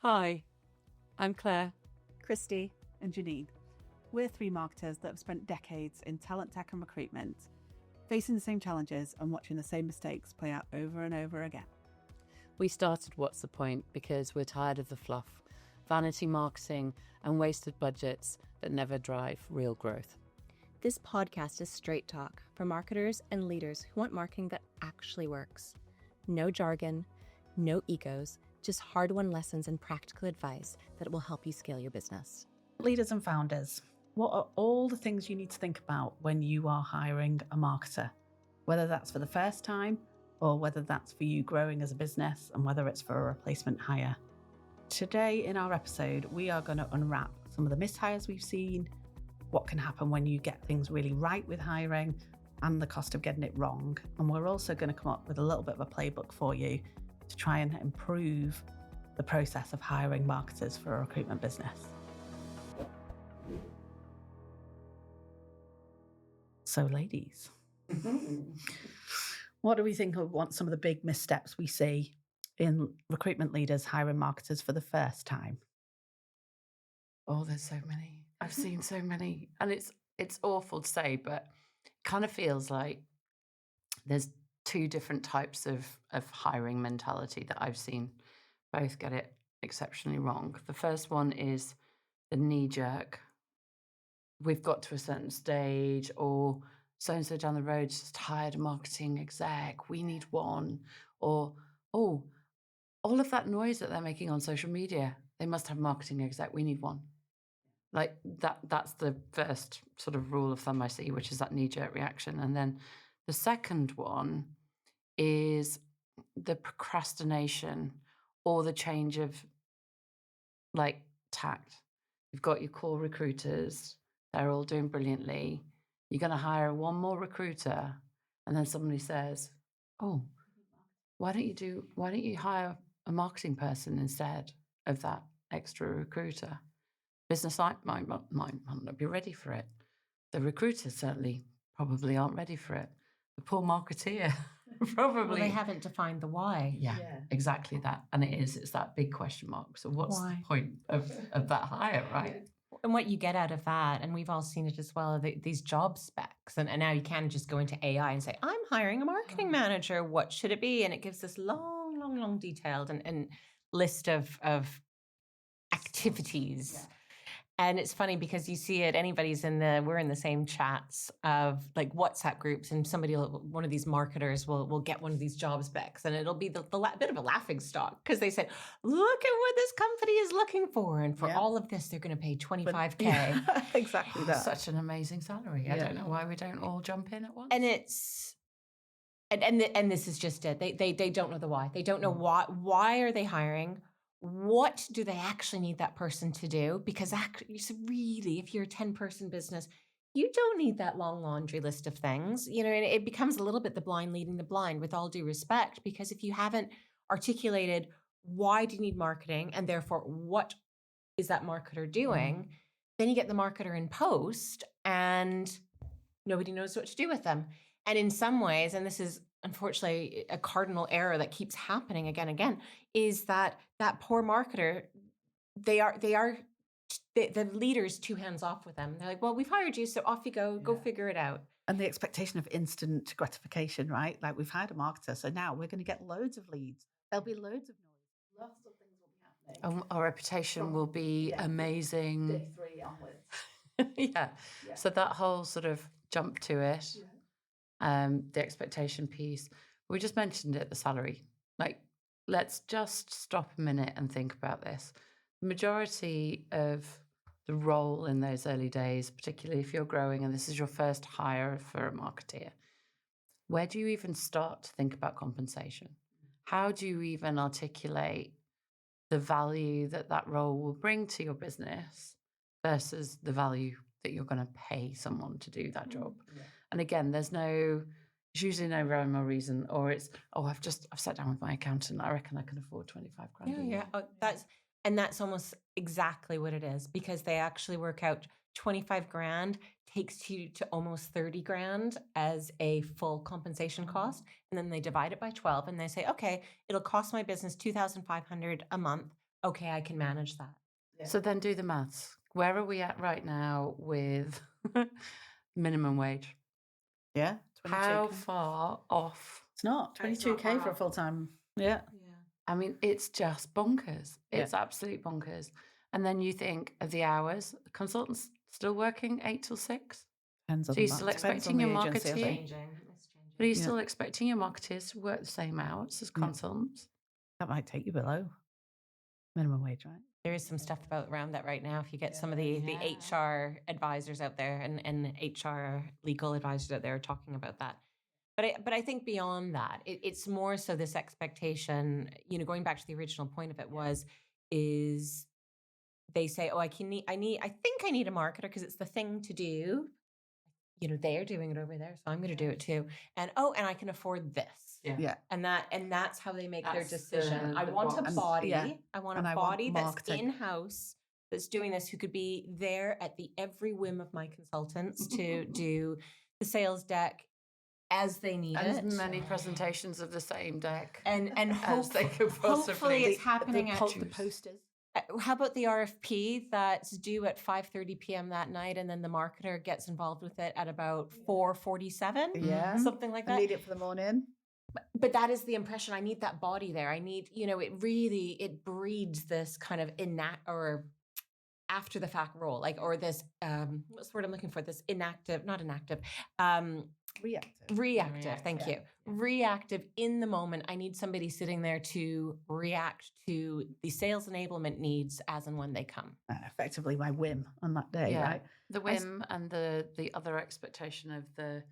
Hi, I'm Claire. Christy and Janine. We're three marketers that have spent decades in talent tech and recruitment, facing the same challenges and watching the same mistakes play out over and over again. We started What's the Point because we're tired of the fluff, vanity marketing, and wasted budgets that never drive real growth. This podcast is straight talk for marketers and leaders who want marketing that actually works. No jargon, no egos, just hard-won lessons and practical advice that will help you scale your business. Leaders and founders, what are all the things you need to think about when you are hiring a marketer? Whether that's for the first time or whether that's for you growing as a business and whether it's for a replacement hire. Today in our episode, we are going to unwrap some of the mishires we've seen, what can happen when you get things really right with hiring, and the cost of getting it wrong. And we're also going to come up with a little bit of a playbook for you to try and improve the process of hiring marketers for a recruitment business. So ladies, what do we think of some of the big missteps we see in recruitment leaders hiring marketers for the first time? Oh, there's so many. I've seen so many. And it's awful to say, but it kind of feels like there's two different types of hiring mentality that I've seen both get it exceptionally wrong. The first one is the knee-jerk. We've got to a certain stage, or so-and-so down the road just hired a marketing exec. We need one. Or, oh, all of that noise that they're making on social media, they must have a marketing exec. We need one. Like that's the first sort of rule of thumb I see, which is that knee-jerk reaction. And then the second one is the procrastination or the change of like tact. You've got your core recruiters, they're all doing brilliantly. You're going to hire one more recruiter, and then somebody says, oh, why don't you hire a marketing person instead of that extra recruiter? Business might not be ready for it. The recruiters certainly probably aren't ready for it. The poor marketeer probably. Well, they haven't defined the why. Yeah, exactly that. And it's that big question mark. So what's the point of that hire, right? And what you get out of that, and we've all seen it as well, these job specs. And now you can just go into AI and say, I'm hiring a marketing manager. What should it be? And it gives this long detailed and list of activities. Yeah. And it's funny because you see it, we're in the same chats of like WhatsApp groups, and one of these marketers will get one of these job specs, and it'll be the bit of a laughing stock because they said, look at what this company is looking for. And for all of this, they're going to pay $25K. Yeah, exactly that. Such an amazing salary. Yeah. I don't know why we don't all jump in at once. And it's, and this is just it. They don't know the why. They don't know why are they hiring? What do they actually need that person to do? Because really, if you're a 10-person business, you don't need that long laundry list of things. And it becomes a little bit the blind leading the blind, with all due respect, because if you haven't articulated why do you need marketing, and therefore what is that marketer doing, then you get the marketer in post and nobody knows what to do with them. And in some ways, and this is unfortunately a cardinal error that keeps happening again and again, is that poor marketer, the leader's two hands off with them. They're like, well, we've hired you, so off you go figure it out. And the expectation of instant gratification, right? Like, we've hired a marketer, so now we're going to get loads of leads. There'll be loads of noise. Lots of things will be happening. Our reputation will be amazing. Day 3 onwards. Yeah. So that whole sort of jump to it, the expectation piece, we just mentioned it, the salary. Like, let's just stop a minute and think about this. The majority of the role in those early days, particularly if you're growing and this is your first hire for a marketeer, where do you even start to think about compensation? How do you even articulate the value that role will bring to your business versus the value that you're going to pay someone to do that job? Yeah. And again, there's usually no rhyme or reason, or it's, I've sat down with my accountant. I reckon I can afford 25 grand. Yeah. That's almost exactly what it is, because they actually work out 25 grand takes you to almost 30 grand as a full compensation cost. And then they divide it by 12 and they say, okay, it'll cost my business $2,500 a month. okay, I can manage that. So then do the maths. Where are we at right now with minimum wage? Yeah. 22K. How far off? It's not It's not 22K far for a off. full time. Yeah. I mean, it's just bonkers. Yeah. It's absolute bonkers. And then you think of the hours. Consultants still working 8 till 6? Depends on So you're the still depends on expecting the your agency, I marketeer? think. It's changing. But are you Yeah. still expecting your marketeers to work the same hours as consultants? That might take you below minimum wage, right? There is some stuff around that right now. If you get some of the HR advisors out there and HR legal advisors out there talking about that. But I think beyond that, it's more so this expectation, going back to the original point of it is they say, oh, I think I need a marketer because it's the thing to do. They're doing it over there, so I'm going to do it too. And I can afford this. Yeah. And that's how they make their That's decision. the I want a box. body. Yeah. I want And a I want body that's marketing. in-house, that's doing this, who could be there at the every whim of my consultants to do the sales deck as they need And it. as many presentations of the same deck. And as they could hopefully possibly it's happening at The posters. how about the RFP that's due at 5:30 p.m. that night, and then the marketer gets involved with it at about 4:47? Yeah. Something like I that. need it for the morning. But that is the impression. I need that body there. I need, it breeds this kind of after the fact role, or this, what's the word I'm looking for? This not inactive, reactive. Thank you. Reactive in the moment. I need somebody sitting there to react to the sales enablement needs as and when they come. Effectively my whim on that day, right? The whim and the other expectation of the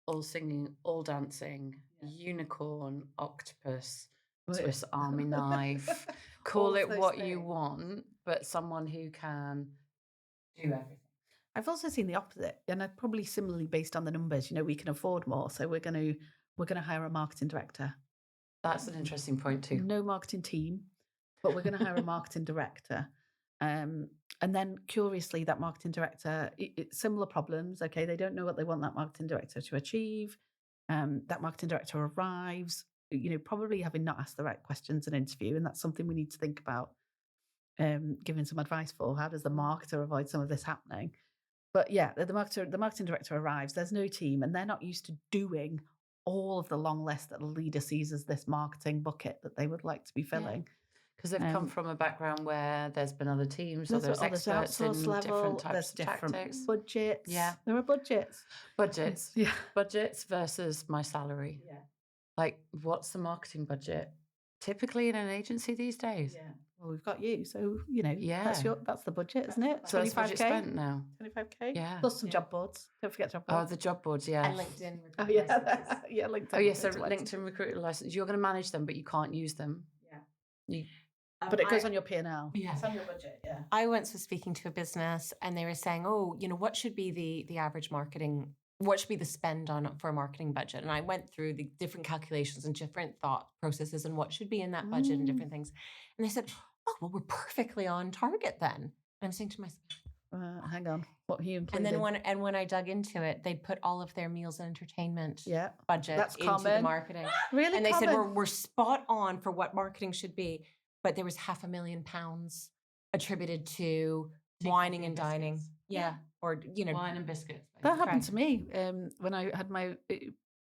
all singing, all dancing, unicorn, octopus, Swiss Army knife, call it what you want, but someone who can do everything. I've also seen the opposite, and probably similarly based on the numbers. We can afford more, so we're going to hire a marketing director. That's an interesting point too. No marketing team, but we're going to hire a marketing director. And then curiously, that marketing director, similar problems. Okay, they don't know what they want that marketing director to achieve. That marketing director arrives, probably having not asked the right questions in an interview, and that's something we need to think about. Giving some advice for how does the marketer avoid some of this happening? But yeah, the marketing director arrives. There's no team, and they're not used to doing all of the long list that the leader sees as this marketing bucket that they would like to be filling. Because they've come from a background where there's been other teams, or there's experts in different types of tactics. Budgets. Yeah. There are budgets. Budgets. Yeah. Budgets versus my salary. Yeah. Like, what's the marketing budget typically in an agency these days? Yeah. Well, we've got you, so that's the budget, isn't it? So that's what you spent now. 25K. Yeah. Plus some job boards. Don't forget job boards. Oh, the job boards, yeah. And LinkedIn. Oh yeah, yeah, LinkedIn. Oh yeah, so LinkedIn recruiter license. You're going to manage them, but you can't use them. Yeah. But it goes on your P&L. Yeah. It's on your budget. Yeah. I once was speaking to a business, and they were saying, "Oh, what should be the average marketing? What should be the spend for a marketing budget?" And I went through the different calculations and different thought processes and what should be in that budget and different things. And they said, "Oh, well, we're perfectly on target then." And I'm saying to myself, hang on, what are you including? And then when I dug into it, they'd put all of their meals and entertainment budget That's into common. the marketing. Really, and they common. said we're spot on for what marketing should be, but there was £500,000 attributed to whining and dining. Yeah. Or wine and biscuits. That happened to me when I had my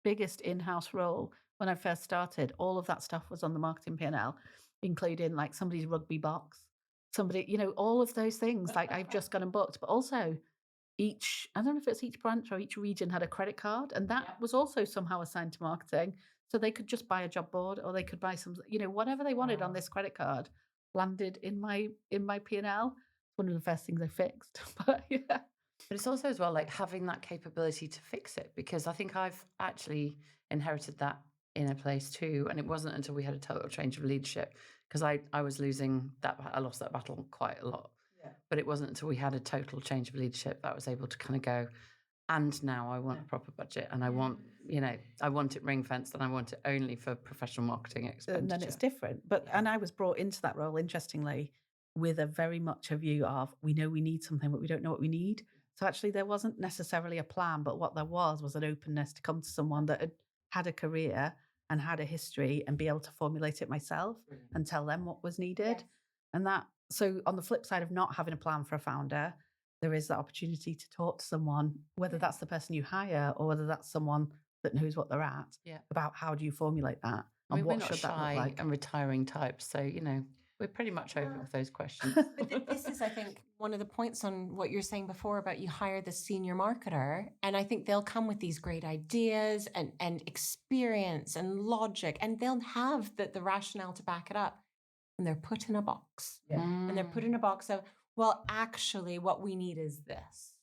biggest in-house role. When I first started, all of that stuff was on the marketing P&L, including like somebody's rugby box, somebody, all of those things. Like I've just gone and booked, but also I don't know if it's each branch or each region had a credit card, and that was also somehow assigned to marketing. So they could just buy a job board, or they could buy some, whatever they wanted on this credit card landed in my P&L. One of the first things I fixed, but yeah. But it's also as well like having that capability to fix it, because I think I've actually inherited that in a place too. And it wasn't until we had a total change of leadership, because I was losing that. I lost that battle quite a lot. Yeah. But it wasn't until we had a total change of leadership that I was able to kind of go, and now I want a proper budget, and I want, I want it ring fenced, and I want it only for professional marketing expenditure. And then it's different. But and I was brought into that role, interestingly, with a very much a view of, we know we need something, but we don't know what we need. So actually there wasn't necessarily a plan, but what there was an openness to come to someone that had a career and had a history and be able to formulate it myself and tell them what was needed. And so on the flip side of not having a plan for a founder, there is that opportunity to talk to someone, whether that's the person you hire or whether that's someone that knows what they're at, about how do you formulate that I mean, and we're what not should that look shy like. and retiring types, so we're pretty much open with those questions. But this is, I think, one of the points on what you're saying before about you hire the senior marketer, and I think they'll come with these great ideas and experience and logic, and they'll have the rationale to back it up, and they're put in a box. And they're put in a box of, well, actually, what we need is this.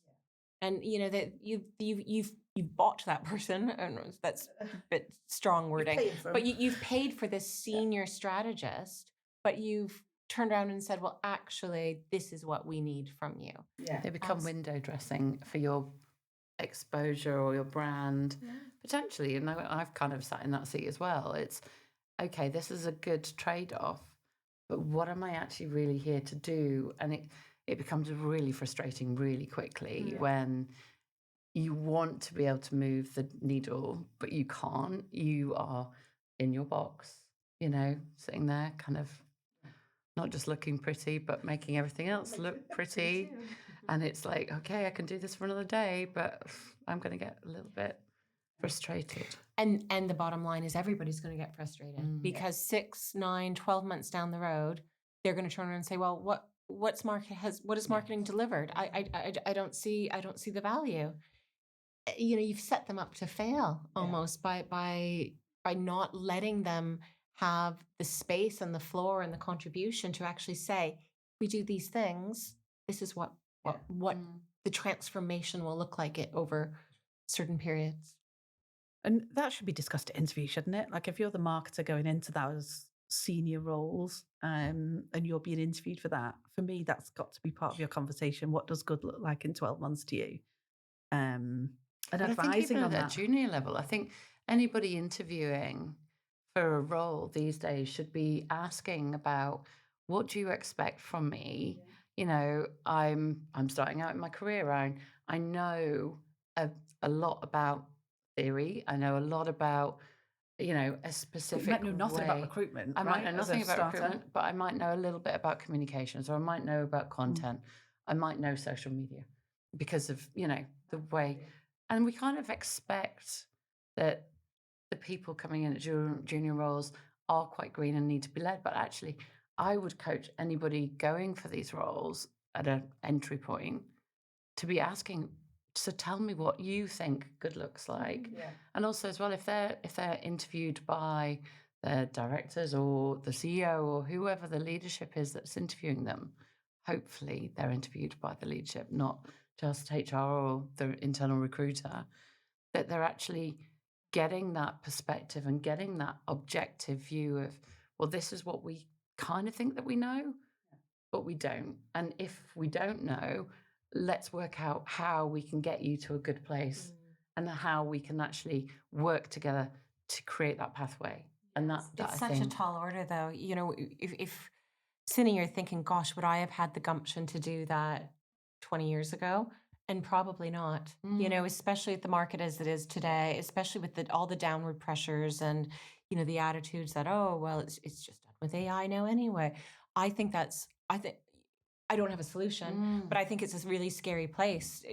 And that you've bought that person, and that's a bit strong wording, but you've paid for this senior strategist, but you've turned around and said, well, actually, this is what we need from you. They become window dressing for your exposure or your brand, potentially. And I've kind of sat in that seat as well. It's, okay, this is a good trade-off, but what am I actually really here to do? And it becomes really frustrating really quickly when you want to be able to move the needle, but you can't. You are in your box, sitting there kind of not just looking pretty, but making everything else look pretty. And it's like, okay, I can do this for another day, but I'm going to get a little bit frustrated. And the bottom line is everybody's going to get frustrated because 6, 9, 12 months down the road, they're going to turn around and say, well, what is marketing delivered? I don't see the value. You've set them up to fail almost by not letting them have the space and the floor and the contribution to actually say, we do these things, this is what the transformation will look like it over certain periods. And that should be discussed at interview, shouldn't it? Like if you're the marketer going into those senior roles and you're being interviewed for that, for me, that's got to be part of your conversation. What does good look like in 12 months to you? And but advising I think even on at that junior level, I think anybody interviewing for a role these days should be asking about, what do you expect from me? I'm starting out in my career. I know a lot about theory. I know a lot about a specific. You might know nothing about way. recruitment. I might know as nothing a about starter. recruitment, but I might know a little bit about communications, or I might know about content. I might know social media because of the way. And we kind of expect that the people coming in at junior roles are quite green and need to be led. But actually, I would coach anybody going for these roles at an entry point to be asking, so tell me what you think good looks like. And also as well, if they're interviewed by their directors or the CEO or whoever the leadership is that's interviewing them, hopefully they're interviewed by the leadership, not just HR or the internal recruiter, that they're actually getting that perspective and getting that objective view of, well, this is what we kind of think that we know, but we don't. And if we don't know, let's work out how we can get you to a good place and how we can actually work together to create that pathway. And that it's I such think, a tall order, though. If sitting here thinking, gosh, would I have had the gumption to do that 20 years ago? And probably not, especially with the market as it is today, especially with all the downward pressures and, the attitudes that, oh, well, it's just done with AI now anyway. I think I don't have a solution, but I think it's a really scary place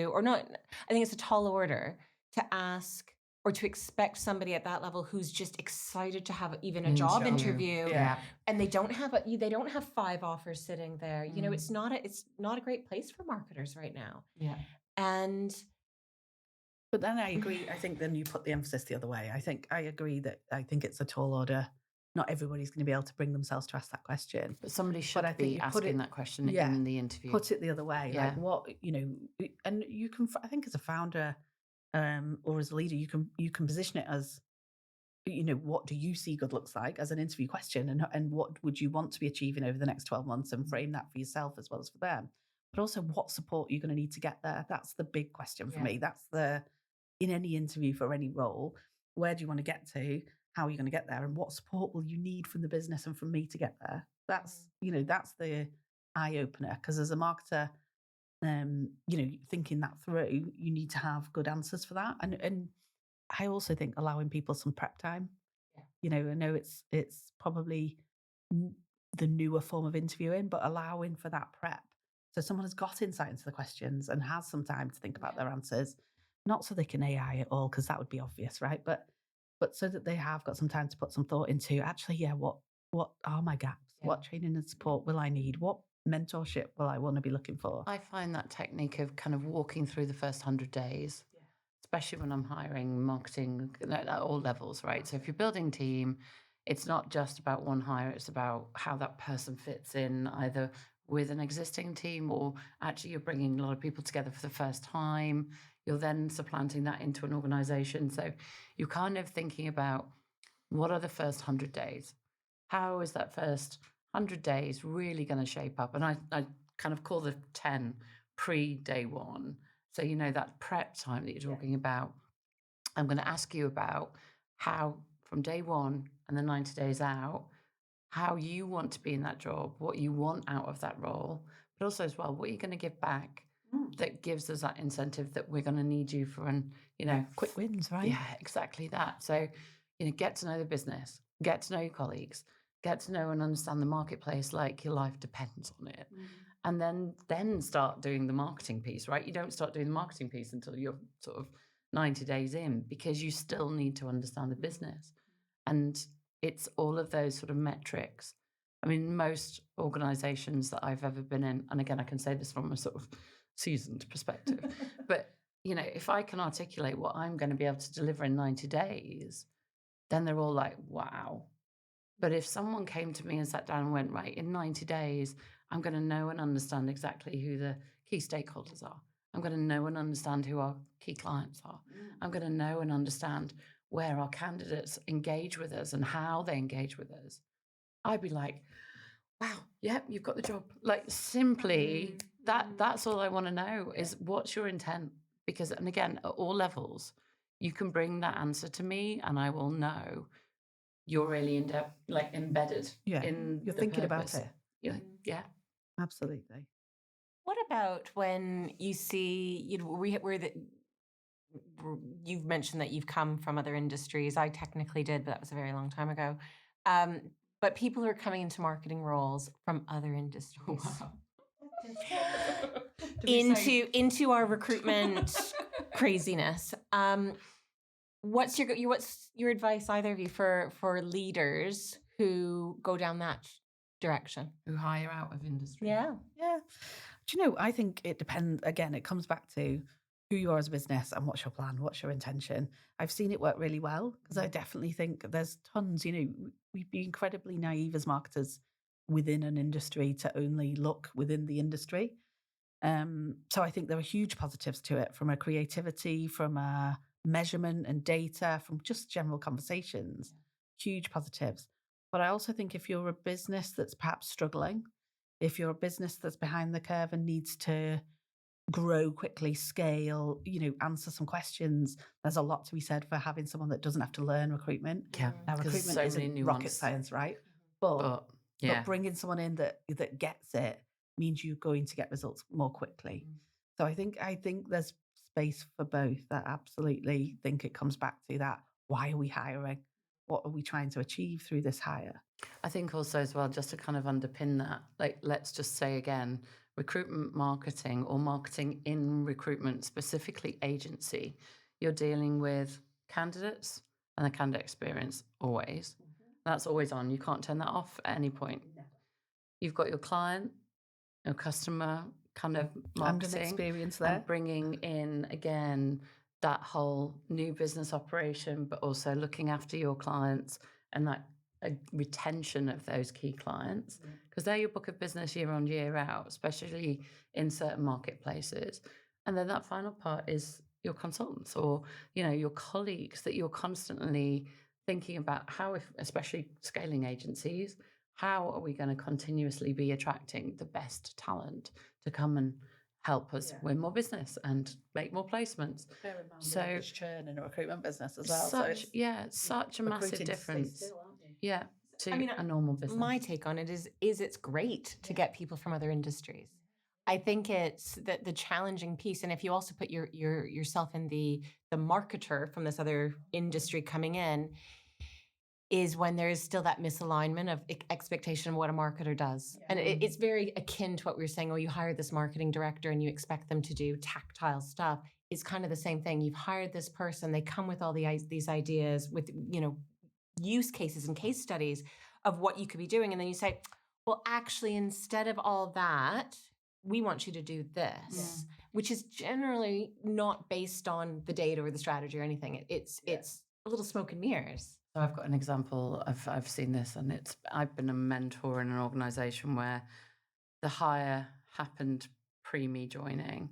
or not. I think it's a tall order to ask or to expect somebody at that level who's just excited to have even a job interview, and they don't have 5 offers sitting there. It's not a great place for marketers right now. But then I agree. I think then you put the emphasis the other way. I agree that I think it's a tall order. Not everybody's going to be able to bring themselves to ask that question. But somebody should be asking that question in the interview. Put it the other way. Like what, and you can, I think as a founder or as a leader, you can position it as, what do you see good looks like as an interview question, and what would you want to be achieving over the next 12 months, and frame that for yourself as well as for them. But also, what support you're going to need to get there. That's the big question for me. That's in any interview for any role, where do you want to get to? How are you going to get there? And what support will you need from the business and from me to get there? That's the eye opener. Because as a marketer, thinking that through, you need to have good answers for that. And I also think allowing people some prep time. I know it's probably the newer form of interviewing, but allowing for that prep. So someone has got insight into the questions and has some time to think about their answers, not so they can AI it all, because that would be obvious, right? But so that they have got some time to put some thought into actually, what are my gaps? Yeah. What training and support will I need? What mentorship will I want to be looking for? I find that technique of kind of walking through the first 100 days, especially when I'm hiring marketing at all levels, right? So if you're building team, it's not just about one hire, it's about how that person fits in either with an existing team or actually you're bringing a lot of people together for the first time. You're then supplanting that into an organization. So you're kind of thinking about what are the first 100 days? How is that first 100 days really going to shape up? And I kind of call the 10 pre-day one. So, that prep time that you're talking about, I'm going to ask you about how from day one and the 90 days out, how you want to be in that job, what you want out of that role, but also as well, what you're going to give back that gives us that incentive that we're going to need you for, and, quick wins, right? Yeah, exactly that. So, get to know the business, get to know your colleagues, get to know and understand the marketplace like your life depends on it. And then start doing the marketing piece, right? You don't start doing the marketing piece until you're sort of 90 days in, because you still need to understand the business. And it's all of those sort of metrics. I mean, most organizations that I've ever been in, and again, I can say this from a sort of seasoned perspective, but if I can articulate what I'm going to be able to deliver in 90 days, then they're all like, wow. But if someone came to me and sat down and went, right, in 90 days, I'm going to know and understand exactly who the key stakeholders are. I'm going to know and understand who our key clients are. I'm going to know and understand where our candidates engage with us and how they engage with us. I'd be like, wow, yeah, you've got the job. Like, simply, that's all I want to know is what's your intent? Because, and again, at all levels, you can bring that answer to me and I will know you're really embedded in you're the thinking purpose. about it. Yeah. Absolutely. What about when you see, you've mentioned that you've come from other industries. I technically did, but that was a very long time ago. But people who are coming into marketing roles from other industries. Wow. into our recruitment craziness. What's your advice, either of you, for leaders who go down that direction? Who hire out of industry. Yeah. Do you know, I think it depends. Again, it comes back to who you are as a business and what's your plan, what's your intention. I've seen it work really well, because I definitely think there's tons, we'd be incredibly naive as marketers within an industry to only look within the industry. So I think there are huge positives to it, from a creativity, from a measurement and data, from just general conversations, huge positives. But I also think if you're a business that's perhaps struggling, if you're a business that's behind the curve and needs to grow quickly, scale, answer some questions, there's a lot to be said for having someone that doesn't have to learn recruitment. Yeah, now, recruitment isn't rocket science, right? But bringing someone in that gets it means you're going to get results more quickly. So I think there's space for both. I absolutely think it comes back to that. Why are we hiring? What are we trying to achieve through this hire? I think also as well, just to kind of underpin that, let's just say again, recruitment marketing, or marketing in recruitment, specifically agency, you're dealing with candidates and the candidate experience always. That's always on. You can't turn that off at any point. You've got your client, your customer kind of marketing, and an experience there, and bringing in again that whole new business operation, but also looking after your clients and that retention of those key clients, because they're your book of business year on year out, especially in certain marketplaces. And then that final part is your consultants, or your colleagues that you're constantly thinking about how, especially scaling agencies, how are we going to continuously be attracting the best talent to come and help us win more business and make more placements. So there's churn in a recruitment business as well. Such a massive difference. To a normal business. My take on it is it's great to get people from other industries. I think it's the challenging piece, and if you also put yourself in the marketer from this other industry coming in, is when there is still that misalignment of expectation of what a marketer does. And it's very akin to what we were saying, you hire this marketing director and you expect them to do tactile stuff. It's kind of the same thing. You've hired this person, they come with all these ideas with, use cases and case studies of what you could be doing. And then you say, well, actually, instead of all that, we want you to do this, which is generally not based on the data or the strategy or anything. It's a little smoke and mirrors. So I've got an example of, I've seen this, and I've been a mentor in an organization where the hire happened pre me joining,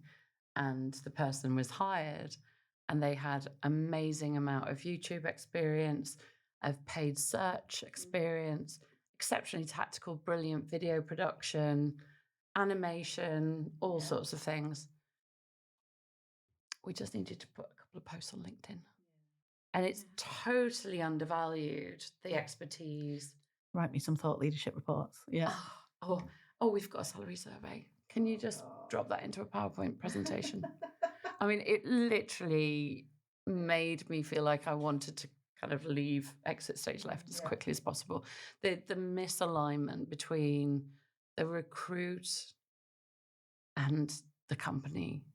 and the person was hired and they had amazing amount of YouTube experience, of paid search experience, exceptionally tactical, brilliant video production, animation, all sorts of things. We just needed to put a couple of posts on LinkedIn. And it's totally undervalued, the expertise. Write me some thought leadership reports. Yeah. Oh, we've got a salary survey. Can you just drop that into a PowerPoint presentation? I mean, it literally made me feel like I wanted to kind of leave exit stage left as quickly as possible. The misalignment between the recruit and the company,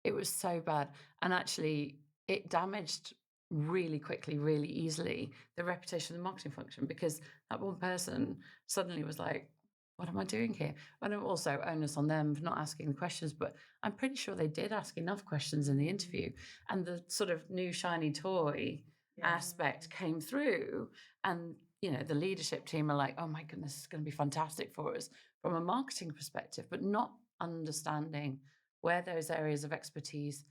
it was so bad. And actually, it damaged really quickly, really easily, the reputation of the marketing function, because that one person suddenly was like, what am I doing here? And also onus on them for not asking the questions, but I'm pretty sure they did ask enough questions in the interview, and the sort of new shiny toy aspect came through, and the leadership team are like, oh my goodness, this is going to be fantastic for us from a marketing perspective, but not understanding where those areas of expertise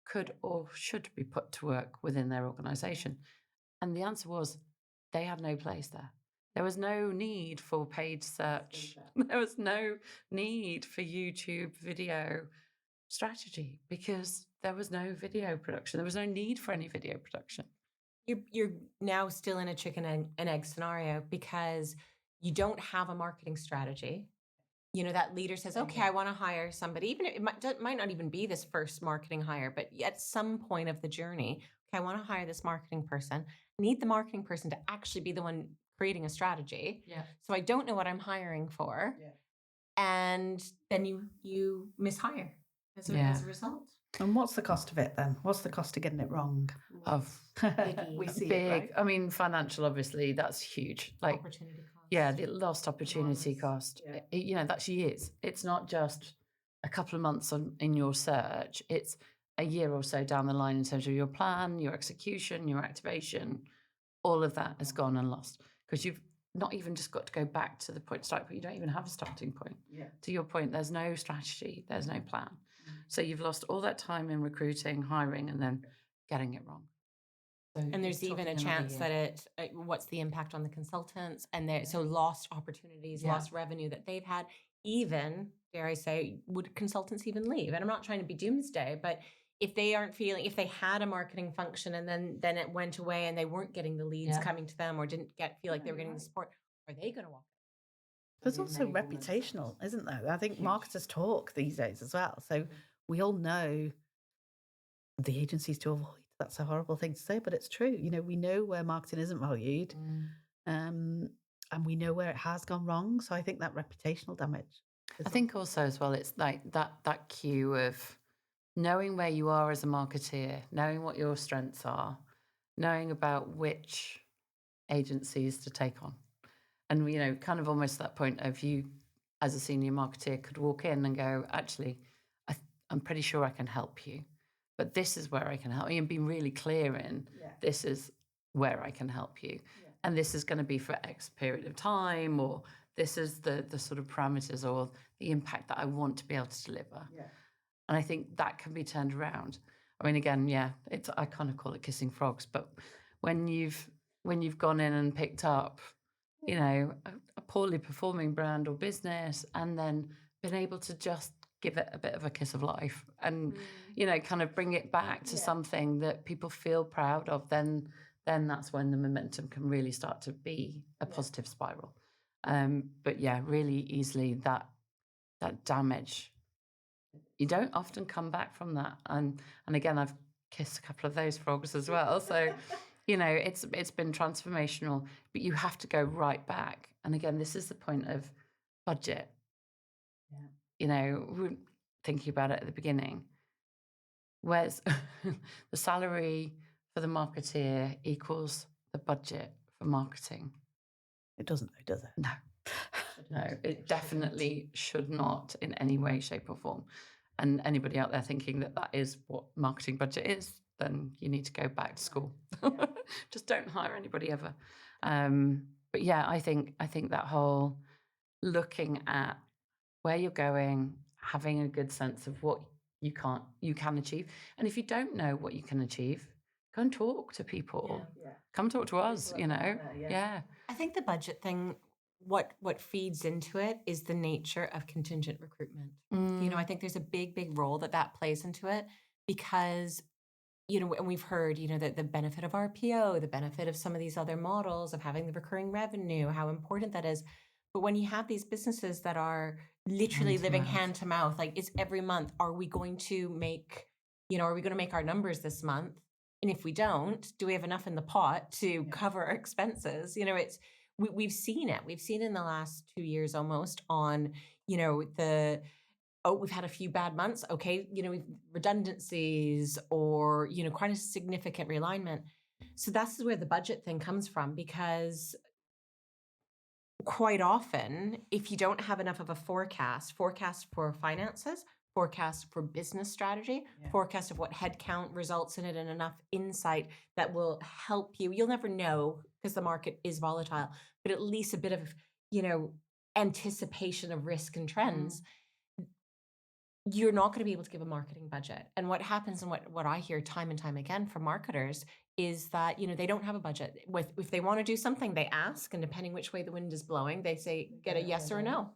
could or should be put to work within their organization. And the answer was they had no place there. There was no need for paid search. There was no need for YouTube video strategy, because there was no video production. There was no need for any video production. You're now still in a chicken and egg scenario, because you don't have a marketing strategy. That leader says, okay, I want to hire somebody, even it might not even be this first marketing hire, but at some point of the journey, okay, I want to hire this marketing person. I need the marketing person to actually be the one creating a strategy. Yeah. So I don't know what I'm hiring for. Yeah. And then you mishire as a result. And what's the cost of it then? What's the cost of getting it wrong? We see big. It, right? I mean, financial, obviously, that's huge. Like opportunity cost. Yeah, the lost opportunity cost. Yeah. That's years. It's not just a couple of months in your search. It's a year or so down the line in terms of your plan, your execution, your activation. All of that has gone and lost, because you've not even just got to go back to the point start, but you don't even have a starting point. Yeah. To your point, there's no strategy, there's no plan. So you've lost all that time in recruiting, hiring, and then getting it wrong. So and there's even a chance that what's the impact on the consultants, and so lost opportunities, lost revenue that they've had. Even, dare I say, would consultants even leave? And I'm not trying to be doomsday, but if they aren't feeling, if they had a marketing function and then it went away and they weren't getting the leads coming to them, or didn't feel like they were getting the support, are they going to walk? There's also reputational, isn't there? I think marketers talk these days as well. So we all know the agencies to avoid. That's a horrible thing to say, but it's true. We know where marketing isn't valued, and we know where it has gone wrong. So I think that reputational damage. I think also as well, it's like that cue of knowing where you are as a marketeer, knowing what your strengths are, knowing about which agencies to take on. And, kind of almost that point of you as a senior marketeer could walk in and go, actually, I'm pretty sure I can help you, but this is where I can help you, and be really clear in this is where I can help you. Yeah. And this is going to be for X period of time, or this is the sort of parameters or the impact that I want to be able to deliver. Yeah. And I think that can be turned around. I mean, again, I kind of call it kissing frogs, but when you've gone in and picked up, a poorly performing brand or business, and then been able to just give it a bit of a kiss of life and, kind of bring it back to something that people feel proud of, then that's when the momentum can really start to be a positive spiral. But really easily that damage, you don't often come back from that. And again, I've kissed a couple of those frogs as well. So You know, it's been transformational, but you have to go right back. And again, this is the point of budget. Yeah. You know, we were thinking about it at the beginning. Where's the salary for the marketeer equals the budget for marketing? It doesn't, though, does it? No. No, it definitely should not in any way, shape, or form. And anybody out there thinking that that is what marketing budget is, then you need to go back to school. Just don't hire anybody ever. But yeah, I think that whole looking at where you're going, having a good sense of what you can achieve, and if you don't know what you can achieve, go and talk to people. Come talk to us. You know, I think the budget thing, what feeds into it is the nature of contingent recruitment. You know, I think there's a big role that plays into it, because, you know, and we've heard, you know, that the benefit of RPO, the benefit of some of these other models of having the recurring revenue, how important that is. But when you have these businesses that are literally living hand to mouth, like, it's every month, are we going to make our numbers this month? And if we don't, do we have enough in the pot to cover our expenses? You know, we've seen it. We've seen in the last 2 years almost on, you know, we've had a few bad months. Okay, you know, we've redundancies or, you know, quite a significant realignment. So that's where the budget thing comes from, because quite often, if you don't have enough of a forecast for finances, forecast for business strategy, forecast of what headcount results in it, and enough insight that will help you. You'll never know because the market is volatile, but at least a bit of, you know, anticipation of risk and trends. You're not going to be able to give a marketing budget. And what happens, and what I hear time and time again from marketers, is that, you know, they don't have a budget. If they want to do something, they ask, and depending which way the wind is blowing, they say, get a yes or a no.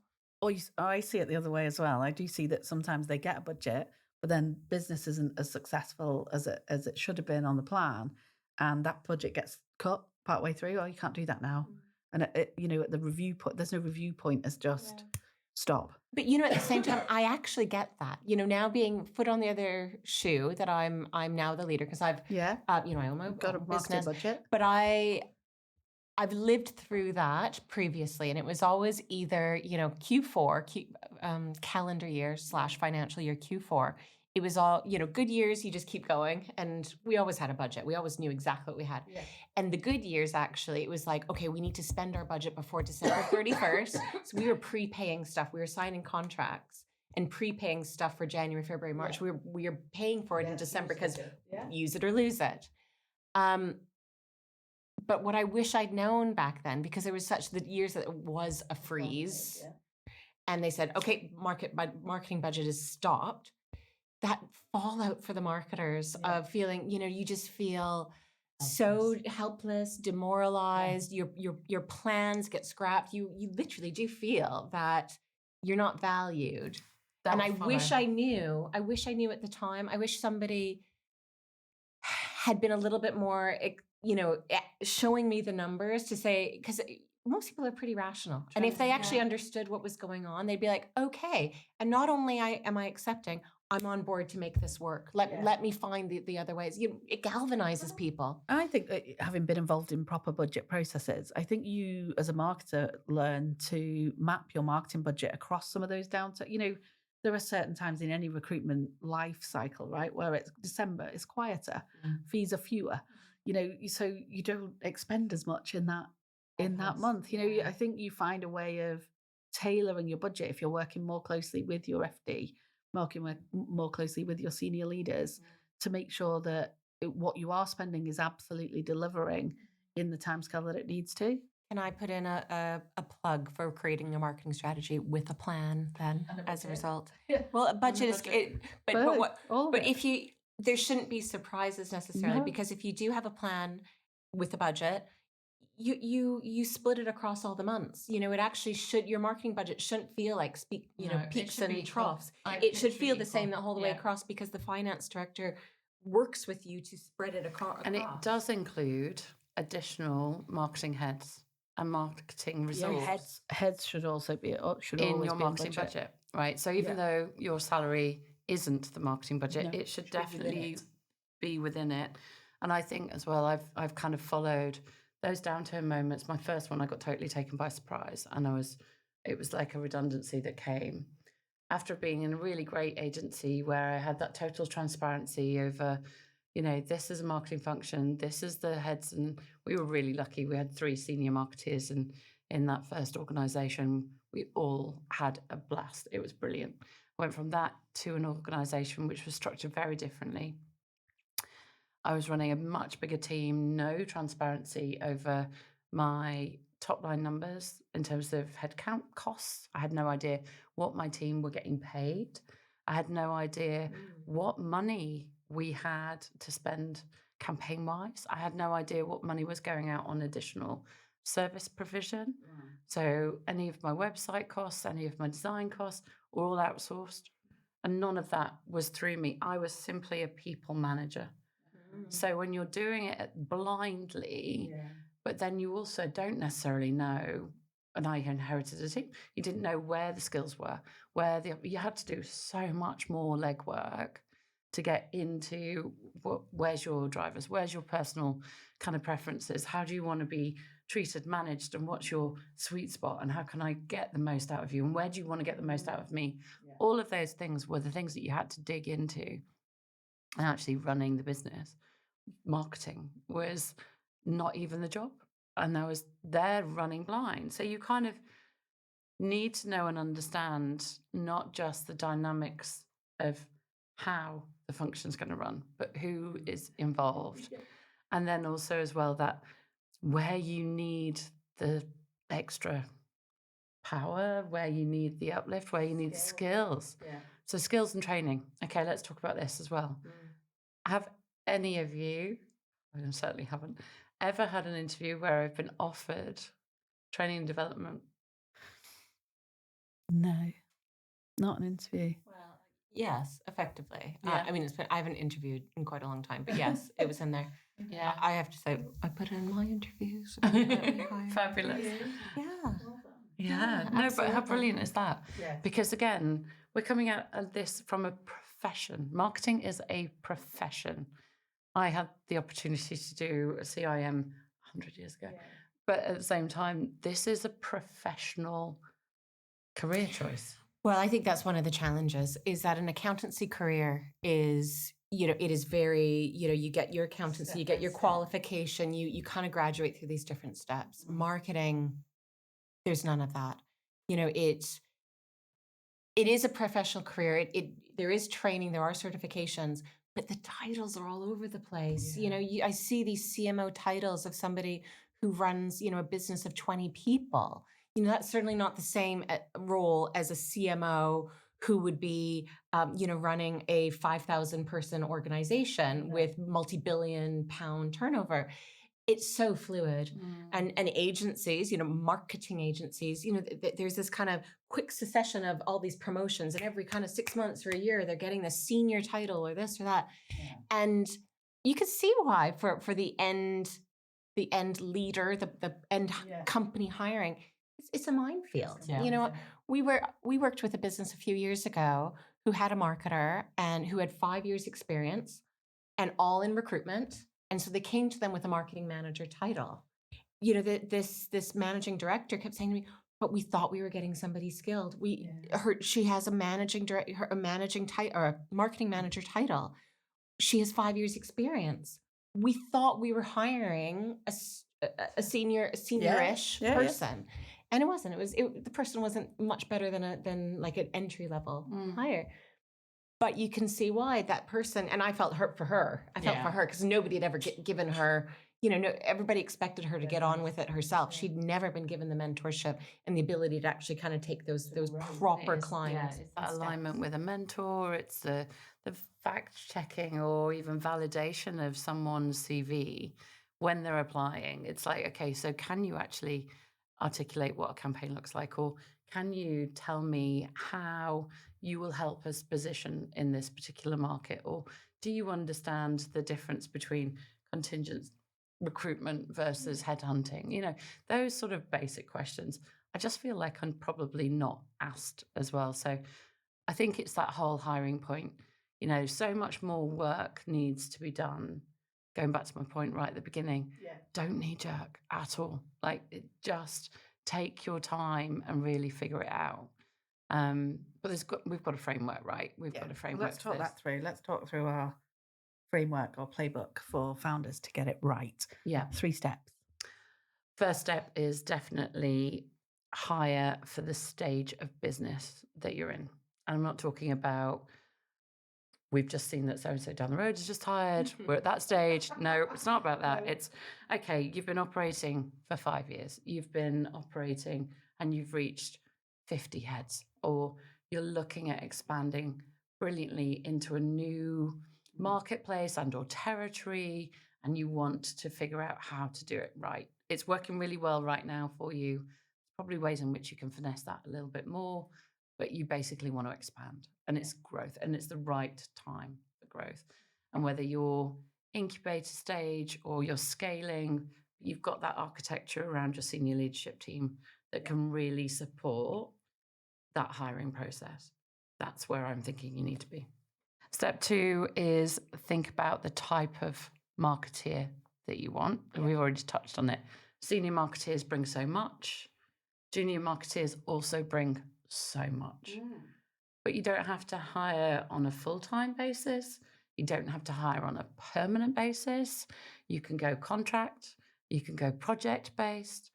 I see it the other way as well. I do see that sometimes they get a budget, but then business isn't as successful as it should have been on the plan, and that budget gets cut partway through. Oh, you can't do that now. And you know, at the review point, there's no review point. It's just stop. But, you know, at the same time, I actually get that. You know, now being foot on the other shoe, that I'm now the leader, because I've you know, I own my got a own marketing business, budget. but I've lived through that previously, and it was always either, you know, Q4, calendar year / financial year Q4. It was all, you know, good years, you just keep going. And we always had a budget. We always knew exactly what we had. And the good years, actually, it was like, okay, we need to spend our budget before December 31st. So we were prepaying stuff. We were signing contracts and prepaying stuff for January, February, March. We were paying for it in December, because use it or lose it. But what I wish I'd known back then, because there was such the years that it was a freeze, and they said, okay, marketing budget is stopped. That fallout for the marketers of feeling, you know, you just feel so helpless, demoralized. Your plans get scrapped. You literally do feel that you're not valued. And I wish I knew at the time. I wish somebody had been a little bit more, you know, showing me the numbers to say, because most people are pretty rational. And if they actually understood what was going on, they'd be like, okay. And not only am I accepting, I'm on board to make this work. Let me find the other ways. It galvanizes people. I think that having been involved in proper budget processes, I think you as a marketer learn to map your marketing budget across some of those you know, there are certain times in any recruitment life cycle, right, where it's December, it's quieter, fees are fewer, you know, so you don't expend as much in that month. You know, I think you find a way of tailoring your budget if you're working more closely with your FD, working more closely with your senior leaders, to make sure that what you are spending is absolutely delivering in the timescale that it needs to. Can I put in a plug for creating a marketing strategy with a plan then, as a result? Well, a budget is good, but if there shouldn't be surprises necessarily, because if you do have a plan with a budget, you split it across all the months. You know, it actually your marketing budget shouldn't feel like peaks and troughs. It should feel the same the whole way across, because the finance director works with you to spread it across. And it does include additional marketing heads and marketing resource. Heads should also be in your marketing budget, right? So even though your salary isn't the marketing budget, it should definitely be within it. And I think as well, I've kind of followed those downturn moments. My first one, I got totally taken by surprise, and it was like a redundancy that came after being in a really great agency where I had that total transparency over, this is a marketing function, this is the heads, and we were really lucky. We had 3 senior marketeers, and in that first organization, we all had a blast. It was brilliant. I went from that to an organization which was structured very differently. I was running a much bigger team, no transparency over my top line numbers in terms of headcount costs. I had no idea what my team were getting paid. I had no idea what money we had to spend campaign wise. I had no idea what money was going out on additional service provision. So any of my website costs, any of my design costs were all outsourced. And none of that was through me. I was simply a people manager. So when you're doing it blindly, but then you also don't necessarily know, and I inherited a team, you didn't know where the skills were, you had to do so much more legwork to get into where's your drivers, where's your personal kind of preferences, how do you want to be treated, managed, and what's your sweet spot, and how can I get the most out of you, and where do you want to get the most out of me? All of those things were the things that you had to dig into. And actually running the business, marketing was not even the job. And I was there running blind. So you kind of need to know and understand not just the dynamics of how the function's going to run, but who is involved. And then also as well that where you need the extra power, where you need the uplift, where you need the skills. So skills and training. Okay, let's talk about this as well. Have any of you, I certainly haven't, ever had an interview where I've been offered training and development? No, not an interview. Well, yes, effectively. Yeah. I mean, I haven't interviewed in quite a long time, but yes, it was in there. Yeah. I have to say, I put in my interviews. Fabulous. Yeah. Yeah. No, but how brilliant is that? Yeah. Because again, we're coming out of this from a profession. Marketing is a profession. I had the opportunity to do a CIM 100 years ago. But at the same time, this is a professional career choice. Well, I think that's one of the challenges is that an accountancy career is, it is very, you get your accountancy, you get your qualification, you kind of graduate through these different steps. Marketing, there's none of that. It is a professional career. There is training, there are certifications, but the titles are all over the place. I see these CMO titles of somebody who runs, a business of 20 people. That's certainly not the same role as a CMO who would be, running a 5,000 person organization with multi-billion pound turnover. It's so fluid. And agencies, marketing agencies, there's this kind of quick succession of all these promotions, and every kind of 6 months or a year, they're getting the senior title or this or that. And you could see why for the end leader, the end company hiring, it's a minefield. We worked with a business a few years ago who had a marketer and who had 5 years experience and all in recruitment. And so they came to them with a marketing manager title. This managing director kept saying to me, but we thought we were getting somebody skilled. She has a marketing manager title. She has 5 years experience. We thought we were hiring a senior-ish person. And it wasn't. The person wasn't much better than like an entry level hire. But you can see why that person, and I felt hurt for her. I felt for her because nobody had ever given her, everybody expected her to get on with it herself. She'd never been given the mentorship and the ability to actually kind of take those proper clients. It's that alignment with a mentor. It's the fact checking or even validation of someone's CV when they're applying. It's like, okay, so can you actually articulate what a campaign looks like, or can you tell me how you will help us position in this particular market, or do you understand the difference between contingent recruitment versus headhunting? Those sort of basic questions. I just feel like I'm probably not asked as well. So I think it's that whole hiring point. So much more work needs to be done going back to my point right at the beginning, don't knee jerk at all. Like, just take your time and really figure it out. But we've got a framework, right? We've got a framework. Let's talk that through. Let's talk through our framework or playbook for founders to get it right. Yeah. 3 steps. First step is definitely hire for the stage of business that you're in. And I'm not talking about, we've just seen that so-and-so down the road is just hired. We're at that stage. No, it's not about that. It's, okay, you've been operating for 5 years. You've been operating and you've reached 50 heads, or you're looking at expanding brilliantly into a new marketplace and or territory, and you want to figure out how to do it right. It's working really well right now for you. There's probably ways in which you can finesse that a little bit more, but you basically want to expand, and it's growth, and it's the right time for growth. And whether you're incubator stage or you're scaling, you've got that architecture around your senior leadership team that can really support that hiring process. That's where I'm thinking you need to be. Step 2 is think about the type of marketeer that you want. And we've already touched on it. Senior marketeers bring so much. Junior marketeers also bring so much. But you don't have to hire on a full-time basis. You don't have to hire on a permanent basis. You can go contract. You can go project-based,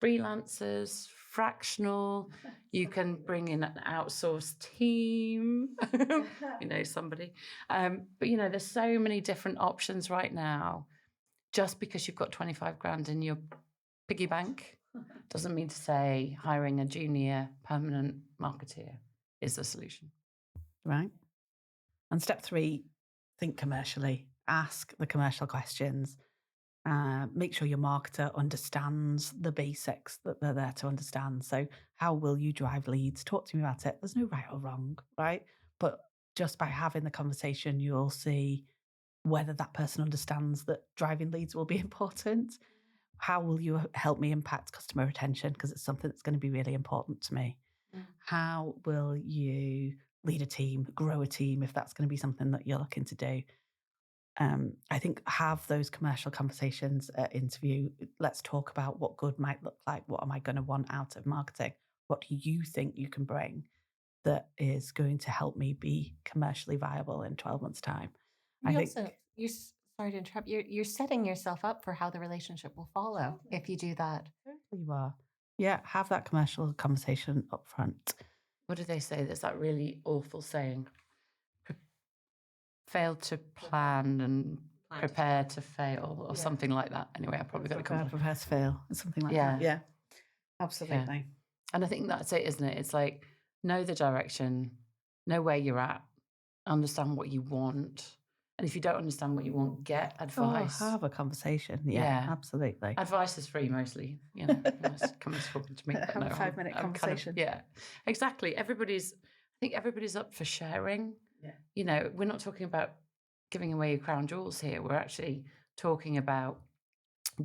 freelancers, fractional. You can bring in an outsourced team, somebody. But, there's so many different options right now. Just because you've got 25 grand in your piggy bank doesn't mean to say hiring a junior permanent marketeer is the solution. Right. And step 3, think commercially. Ask the commercial questions. Make sure your marketer understands the basics that they're there to understand. So how will you drive leads? Talk to me about it. There's no right or wrong, right? But just by having the conversation, you'll see whether that person understands that driving leads will be important. How will you help me impact customer retention? Because it's something that's going to be really important to me. How will you lead a team, grow a team, if that's going to be something that you're looking to do? I think have those commercial conversations at interview. Let's talk about what good might look like. What am I going to want out of marketing? What do you think you can bring that is going to help me be commercially viable in 12 months' time? Sorry to interrupt. You're setting yourself up for how the relationship will follow if you do that. You are. Yeah, have that commercial conversation up front. What do they say? There's that really awful saying, fail to plan and prepare to fail, or something like that. Anyway, I probably got to prepare to fail, something like that. Yeah, absolutely. Yeah. And I think that's it, isn't it? It's like, know the direction, know where you're at, understand what you want. And if you don't understand what you want, get advice. Have a conversation. Yeah, absolutely. Advice is free mostly. Come and talking to me. Have a 5-minute conversation. Exactly. I think everybody's up for sharing. Yeah. We're not talking about giving away your crown jewels here. We're actually talking about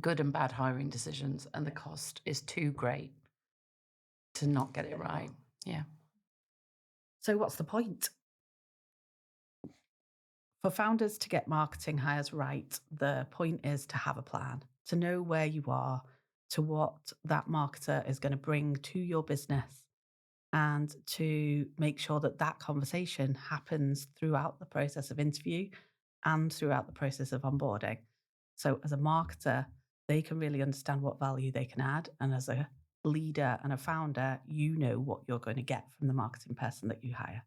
good and bad hiring decisions, and the cost is too great to not get it right. Yeah. So what's the point? For founders to get marketing hires right, the point is to have a plan, to know where you are, to what that marketer is going to bring to your business, and to make sure that that conversation happens throughout the process of interview and throughout the process of onboarding. So as a marketer, they can really understand what value they can add. And as a leader and a founder, you know what you're going to get from the marketing person that you hire.